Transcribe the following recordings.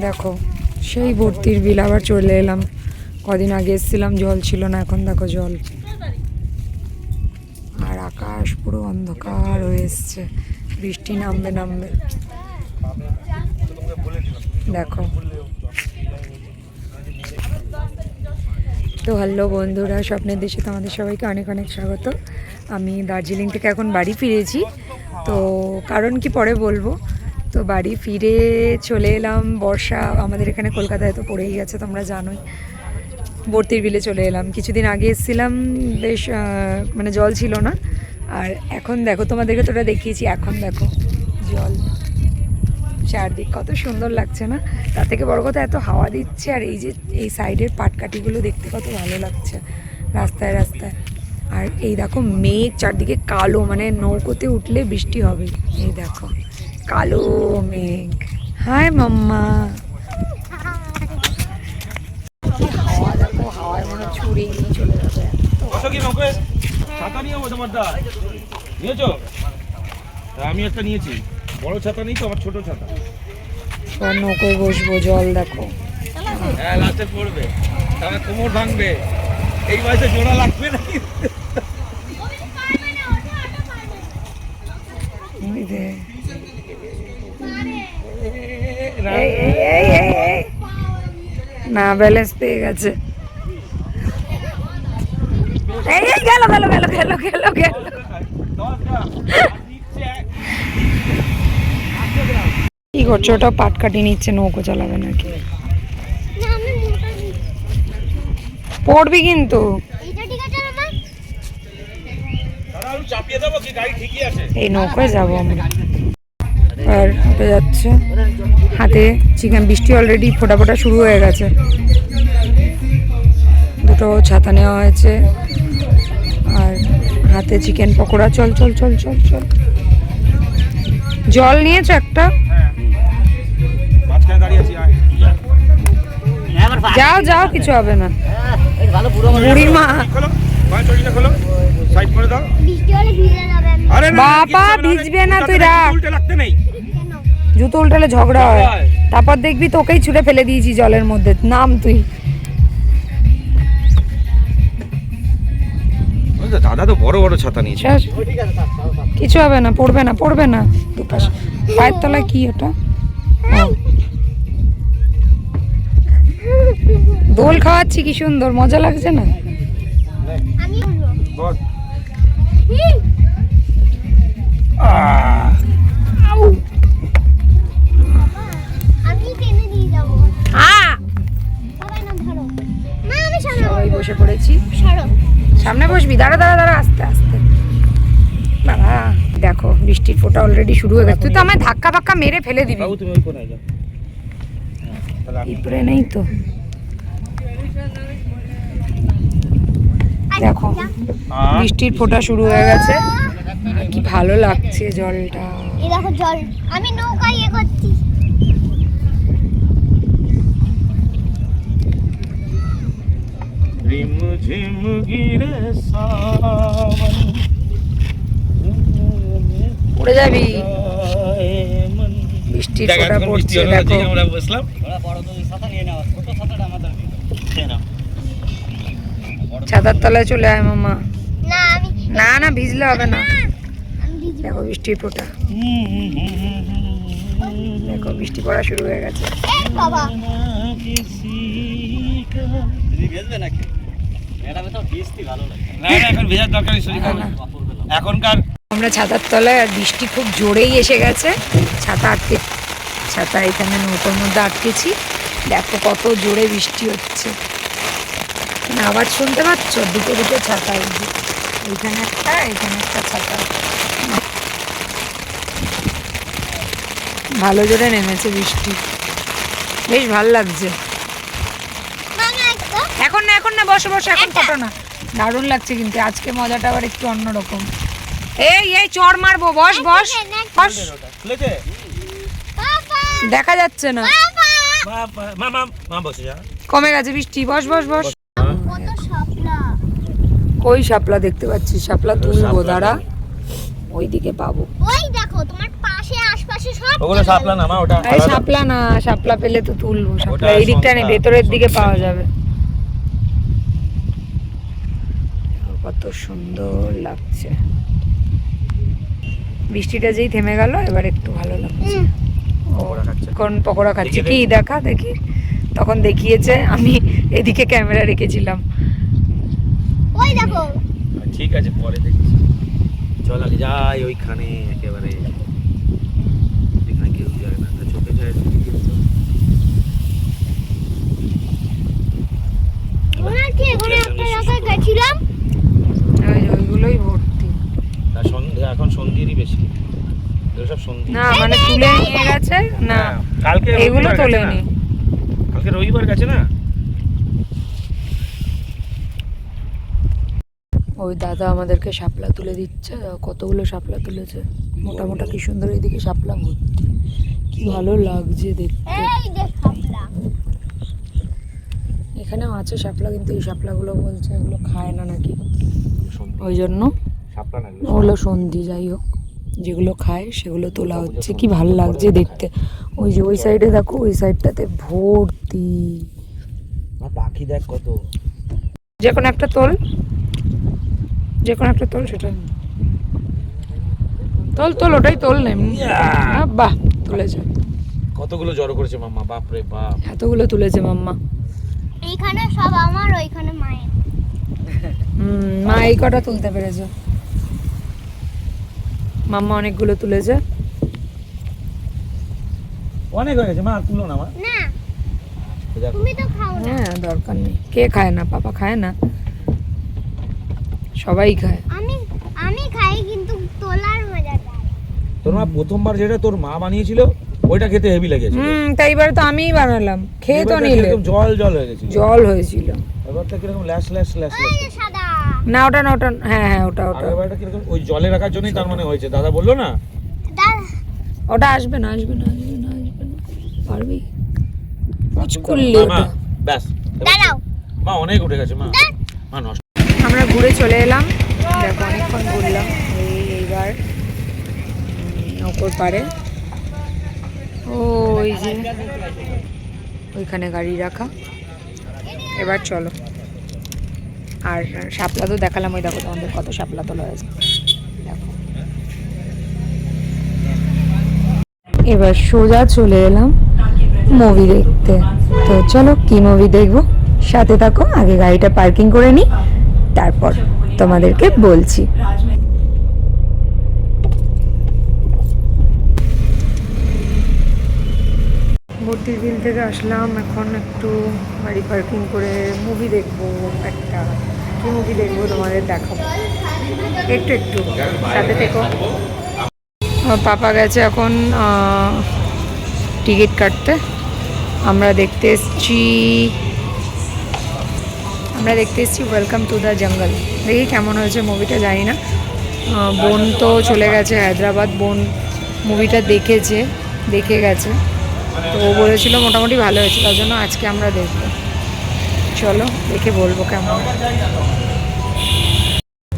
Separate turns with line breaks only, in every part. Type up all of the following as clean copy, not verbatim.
দেখো সেই ভর্তির বিল, আবার চলে এলাম। কদিন আগে এসেছিলাম জল ছিল না, এখন দেখো জল। আর আকাশ পুরো অন্ধকার হয়ে এসছে, বৃষ্টি নামবে নামবে। দেখো তো হ্যালো বন্ধুরা, স্বপ্নের দেশে তোমাদের সবাইকে অনেক অনেক স্বাগত। আমি দার্জিলিং থেকে এখন বাড়ি ফিরেছি, তো কারণ কি পরে বলবো। তো বাড়ি ফিরে চলে এলাম, বর্ষা আমাদের এখানে কলকাতায় তো পড়েই গেছে, তোমরা জানোই। ভর্তির বিলে চলে এলাম, কিছুদিন আগে এসেছিলাম, বেশ মানে জল ছিল না। আর এখন দেখো, তোমাদেরকে তো ওটা দেখিয়েছি, এখন দেখো জল, চারদিক কত সুন্দর লাগছে না? তার থেকে বড় কথা এত হাওয়া দিচ্ছে, আর এই যে এই সাইডের পাটকাঠিগুলো দেখতে কত ভালো লাগছে রাস্তায় রাস্তায়। আর এই দেখো মেঘ চারদিকে কালো, মানে নৌকোতে উঠলে বৃষ্টি হবে। এই দেখো কালো মেঘ। হাই মাম্মা। হাওয়া দেখো, হাওয়ায় মনে ছুড়ে নিয়ে চলে যাবে।
আমি একটা নিয়েছি, বড় ছাতা নেই তো, আমার ছোট ছাতা।
নৌকোয় বসবো, জল দেখো।
হ্যাঁ লাস্টে পড়বে, তাহলে কোমর ভাঙবে, এই বয়সে জোড়া লাগবে না।
না ব্যালেন্স পেয়ে গেছে। এই গেল গেল গেল গেল গেল গেল। কি করছো? ওটা পাট কাটি নিচ্ছে, নৌকো চালাবে নাকি? পড়বি কিন্তু। এই নৌকায় যাবো আমরা। আর উঠে যাচ্ছে, হাতে চিকেন। বৃষ্টি অলরেডি ফোটা ফোটা শুরু হয়ে গেছে। দুটো ছাতা নেওয়া হয়েছে, আর হাতে চিকেন পকোড়া। চল চল চল চল চল। জল নিয়েছো একটা? যাও যাও, কিছু হবে না। বুড়ির মা। বাবা ভিজবে না, তুই রাখ। জুতো উল্টালে ঝগড়া হয়, তারপর দেখবি তোকেই ছুঁড়ে ফেলে দিয়েছি জলের মধ্যে। নাম তুই।
দাদা তো বড় বড় ছাতা নিয়েছে।
কিছু হবে না, পড়বে না পড়বে না। দুপাশ পায়ের তলায় কি ওটা? দোল খাওয়াচ্ছি, কি সুন্দর মজা লাগছে না? সবাই বসে পড়েছি। সামনে বসবি? দাঁড়া দাঁড়া দাঁড়া, আস্তে আস্তে। বাবা দেখো বৃষ্টির ফোঁটা অলরেডি শুরু হয়ে গেছে। তুই তো আমায় ধাক্কা পাক্কা মেরে ফেলে দিবি। পিঁপড়ে নেই তো। দেখো বৃষ্টির ফোঁটা শুরু হয়ে গেছে, কি ভালো লাগছে জলটা।
এই দেখো জল, আমি নৌকায় ইয়ে করছি।
উড়ে যাবি, বৃষ্টির ফোঁটা পড়ছে। দেখো
আমরা বসলাম।
ছাতার তলায় চলে আয় মামা।
না আমি
না না, ভিজলে হবে না। দেখো বৃষ্টির ফোঁটা, দেখো বৃষ্টি পড়া শুরু হয়ে গেছে।
বাবা
এখন ভেজার দরকার নেই, এখনকার।
আমরা ছাতার তলায়, আর বৃষ্টি খুব জোরেই এসে গেছে। ছাতা এখানে নৌকোর মধ্যে আটকেছি। দেখো কত জোরে বৃষ্টি হচ্ছে, আবার শুনতে পাচ্ছ? দুটো দুটো ছাতা, এইখানে একটা, এখানে একটা ছাতা। ভালো জোরে নেমেছে বৃষ্টি, বেশ ভালো লাগছে। এখন না এখন না, বসো বসো, এখন ফটো না। দারুণ লাগছে কিন্তু আজকে, মজাটা আবার একটু অন্যরকম। এই এই চড় মারবো, বস বস বস। দেখা যাচ্ছে না, কমে গেছে বৃষ্টি। বস বস বস। কই শাপলা দেখতে পাচ্ছি? শাপলা তুলবো, দাঁড়া, ওইদিকে পাবো।
ওই দেখো তোমার পাশে আশপাশে সব
ওগুলো শাপলা না মা, ওটা
এই
আলাদা।
শাপলা না, শাপলা পেলে তো তুলবো, শাপলা
ওটা
এই দিকটা নেই,
সন্ধ্যা,
ভেতরের দিকে
সন্ধ্যা।
পাওয়া যাবে। কত সুন্দর লাগছে, বৃষ্টিটা যেই থেমে গেল এবার একটু ভালো লাগছে।
পকোড়া খাচ্ছে।
কোন পকোড়া খাচ্ছি
দেখি,
কি দেখা দেখি, তখন দেখিয়েছে, আমি এদিকে ক্যামেরা রেখেছিলাম।
ওই দেখো
ঠিক আছে পরে দেখি। চল আগে যাই ওইখানে একেবারে, এখানে কেউ যায় না, তা চোখে যায় না।
মনে আছে এখানে একটা জায়গায় গেছিলাম।
ওইগুলোই ভর্তি।
তা সন্ধ্যা, এখন সন্ধ্যেরই বেশি, এগুলো সব সন্ধ্যে।
না মানে তুলে নিয়ে গেছে না,
হ্যাঁ, কালকে
এগুলো
রবিবার গেছে
তোলেনি।
না? কালকে রবিবার গেছে না?
ওই দাদা আমাদেরকে শাপলা তুলে দিচ্ছে, কতগুলো শাপলা তুলেছে, মোটা মোটা কি সুন্দর, এইদিকে শাপলা ভর্তি, কি ভালো লাগছে দেখতে।
এই দেখ শাপলা।
এখানেও আছে শাপলা, কিন্তু এই শাপলাগুলো বলছে এগুলো খায় না নাকি,
সন্ধি।
ওই জন্য
শাপলা না এগুলো।
ওগুলো সন্ধি। যাই হোক, যেগুলো খায় সেগুলো তোলা হচ্ছে, কি ভালো লাগছে দেখতে। ওই যে ওই সাইডে দেখো, ওই সাইডটাতে ভর্তি।
পাখি দেখ কত।
যে কোনো একটা তোল, যে কোনো একটা তোল, সেটা তোল তোল, ওটাই তোল না এমনি। বাহ, তুলেছে,
কতগুলো জড়ো করেছে মাম্মা, বাপ রে বাপ।
এতগুলো তুলেছে মাম্মা।
এইখানে সব আমার, ওইখানে মায়ের।
মা এই কটা তুলতে পেরেছে, মাম্মা অনেকগুলো তুলেছে।
অনেক হয়ে গেছে মা, আর তুলো না মা।
না
দেখো।
তুমি তো খাও না।
হ্যাঁ, দরকার নেই। কে খায় না? পাপা খায় না? সবাই খায়।
আমি আমি খাই কিন্তু তোলার মজা পাই।
তোর মা প্রথমবার যেটা তোর মা বানিয়েছিল ওইটা খেতে হেভি লেগেছিল।
তাই এবার তো আমিই বানালাম, খেয়ে তো
এবারটা
নিলে।
কিরকম জল জল হয়ে গেছিল।
জল হয়েছিল।
এবারটা কিরকম ল্যাস ল্যাস ল্যাস
এই
ল্যাস।
যে সাদা।
না ওটা না, ওটা হ্যাঁ হ্যাঁ, ওটা
আর
ওটা
এবারটা কিরকম ওই জলে রাখার জন্যই তার মানে হয়েছে, দাদা বললো না।
ওটা আসবে না, আসবে না, আসবে না, আসবে না, পারবি কুচ করলি
মা,
ওটা।
ব্যাস
দাঁড়াও।
মা, অনেক উঠে গেছে মা। মা নষ্ট।
আমরা ঘুরে চলে এলাম, দেখো অনেকক্ষণ ঘুরলাম। এইবার নৌকোর পাড়ে, ওই যে ওইখানে গাড়ি রাখা। এবার চলো। আর শাপলা তো দেখালাম, ওই দেখো তোমাদের কত শাপলা তোলা হয়েছে, দেখো। এবার সোজা চলে এলাম মুভি দেখতে। তো চলো, কি মুভি দেখবো সাথে থাকো। আগে গাড়িটা পার্কিং করে নিই, তারপর তোমাদেরকে বলছি। ভর্তির বিল থেকে আসলাম, এখন একটু গাড়ি পার্কিং করে মুভি দেখবো একটা। কি মুভি দেখবো তোমাদের দেখাবো, একটু একটু সাথে থেকো। আমার পাপা গেছে এখন টিকিট কাটতে। আমরা দেখতে এসেছি ওয়েলকাম টু দ্য জঙ্গল। দেখি কেমন হয়েছে মুভিটা, জানি না। বোন তো চলে গেছে হায়দ্রাবাদ, বোন মুভিটা দেখে গেছে, তো ও বলেছিল মোটামুটি ভালো হয়েছে, তার জন্য আজকে আমরা দেখবো। চলো দেখে বলবো কেমন।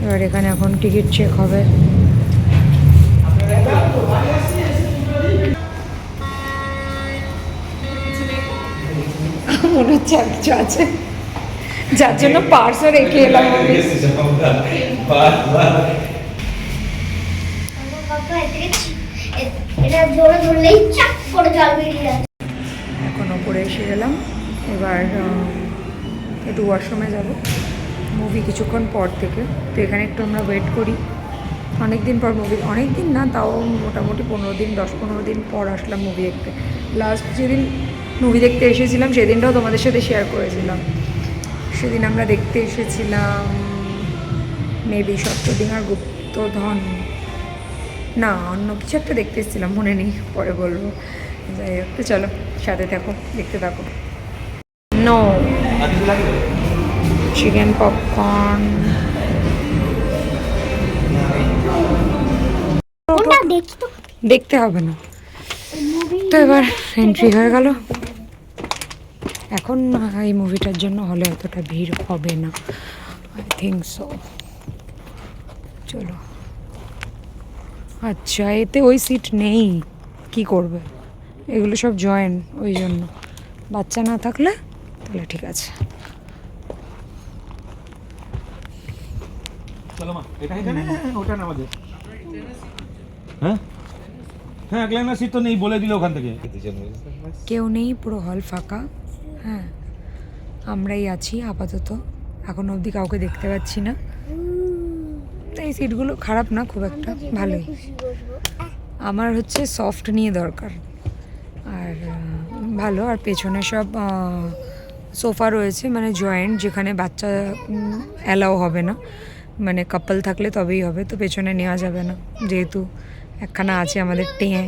এবার এখানে এখন টিকিট চেক হবে। মনে হচ্ছে আর কিছু আছে, যার জন্য পার্সও রেখে এলাম আমি।
এটা জোরে ধরলেই চাপ করে জল বেরিয়ে যাচ্ছে।
এখন ওপরে এসে গেলাম, এবার একটু ওয়াশরুমে যাব, মুভি কিছুক্ষণ পর থেকে। তো এখানে একটু আমরা ওয়েট করি, অনেক দিন পর মুভি, অনেক দিন না তাও মোটামুটি 10-15 দিন পর আসলাম মুভি দেখতে। লাস্ট যেদিন মুভি দেখতে এসেছিলাম সেদিনটাও তোমাদের সাথে শেয়ার করেছিলাম। সেদিন আমরা দেখতে এসেছিলাম মেবি সত্যদিনার গুপ্তধন, না অন্য কিছু একটা দেখতে এসেছিলাম, মনে নেই, পরে বলবো। যাই হোক, তো চলো সাথে থাকো, দেখতে থাকো। নো চিকেন পপকর্ন,
কোনটা দেখি তো?
দেখতে হবে না। তো এবার এন্ট্রি হয়ে গেল। এখন এই মুভিটার জন্য হলে অতটা ভিড় হবে না, আই থিঙ্ক সো। চলো। আচ্ছা, এতে ওই সিট নেই, কি করবে, এগুলো সব জয়েন্ট, ওই জন্য বাচ্চা না থাকলে তাহলে ঠিক আছে।
চলো মা, এটা এখানে, ওটা না আমাদের। হ্যাঁ হ্যাঁ, একলাইনার সিট তো নেই, বলে দিল ওখান থেকে।
কেউ নেই, পুরো হল ফাঁকা। হ্যাঁ, আমরাই আছি আপাতত, এখন অবধি কাউকে দেখতে পাচ্ছি না। তো এই সিটগুলো খারাপ না খুব একটা, ভালোই।
খুশি বসবো।
আমার হচ্ছে সফট নিয়ে দরকার, আর ভালো। আর পেছনে সব সোফা রয়েছে, মানে জয়েন্ট, যেখানে বাচ্চা অ্যালাউ হবে না, মানে কাপল থাকলে তবেই হবে। তো পেছনে নেওয়া যাবে না, যেহেতু একখানা আছে আমাদের টেঁয়ে।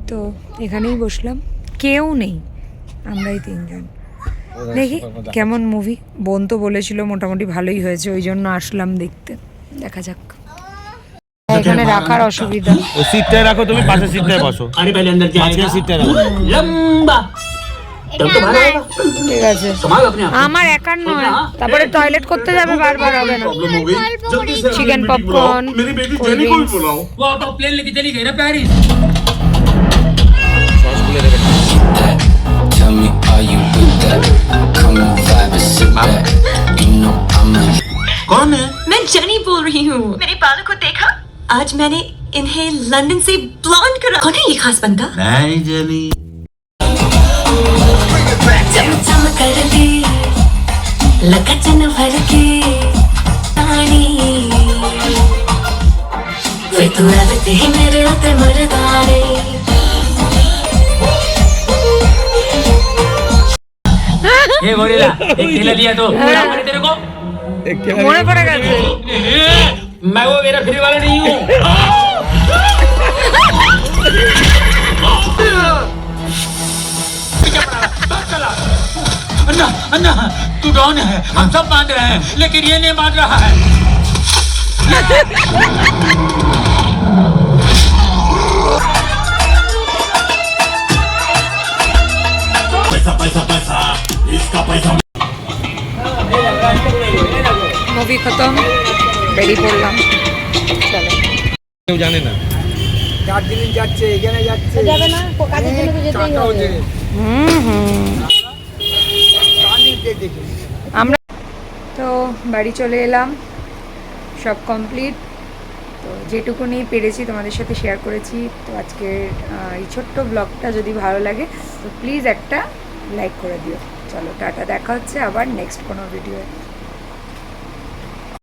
তো এখানেই বসলাম, কেউ নেই, আমরাই 3 জন। দেখি কেমন মুভি। বোন তো বলেছিল মোটামুটি ভালোই হয়েছে, ওই জন্য আসলাম দেখতে। দেখা যাক। এখানে রাখার অসুবিধা।
ওই সিটটায় রাখো, তুমি পাশের সিটটায় বসো।
अरे पहले अंदर जाएगा
পাশের সিটটায় রাখো।
लंबा
এটা
तब तो भाड़ा
আমার।
होगा
ঠিক আছে,
संभाल अपने आप
আমার একার নয়, তারপরে টয়লেট করতে যাবে, বারবার হবে না।
গল্প করি।
Chicken popcorn, cold drinks.
वो तो प्लेन लेके चली गई ना Paris
Tell me, are you with that? Come on, vibe and sit back. You know I'm a
कौन है?
मैं जनी बोल रही हूँ। मेरे बालों को देखा? आज मैंने इन्हें लंदन से ब्लॉन्ड करा। कौन है ये खास बंदा?
नहीं जनी।
चम चम करती लगा चन भर के पानी वे तू रहते ही मेरे होते मरदारे
ये गोरिल्ला एक केला लिया तो क्या करे तेरे को
মনে পড়ে গেছে।
मैं वो मेरा फ्री वाला नहीं हूँ अन्ना अन्ना तू डॉन है, हम सब मान रहे हैं, लेकिन ये नहीं मान रहा है।
মুভি খতম, বেরিয়ে পড়লাম। চলো।
কেউ জানে না।
দার্জিলিং যাচ্ছে, এখানে যাচ্ছে,
যাবে না, কাজের জন্য তো যেতেই হবে।
আমরা তো বাড়ি চলে এলাম, সব কমপ্লিট। তো যেটুকুনি পেরেছি তোমাদের সাথে শেয়ার করেছি। তো আজকের এই ছোট্ট ব্লগটা যদি ভালো লাগে তো প্লিজ একটা লাইক করে দিও। চলো টাটা, দেখা হচ্ছে আবার নেক্সট কোনো ভিডিও।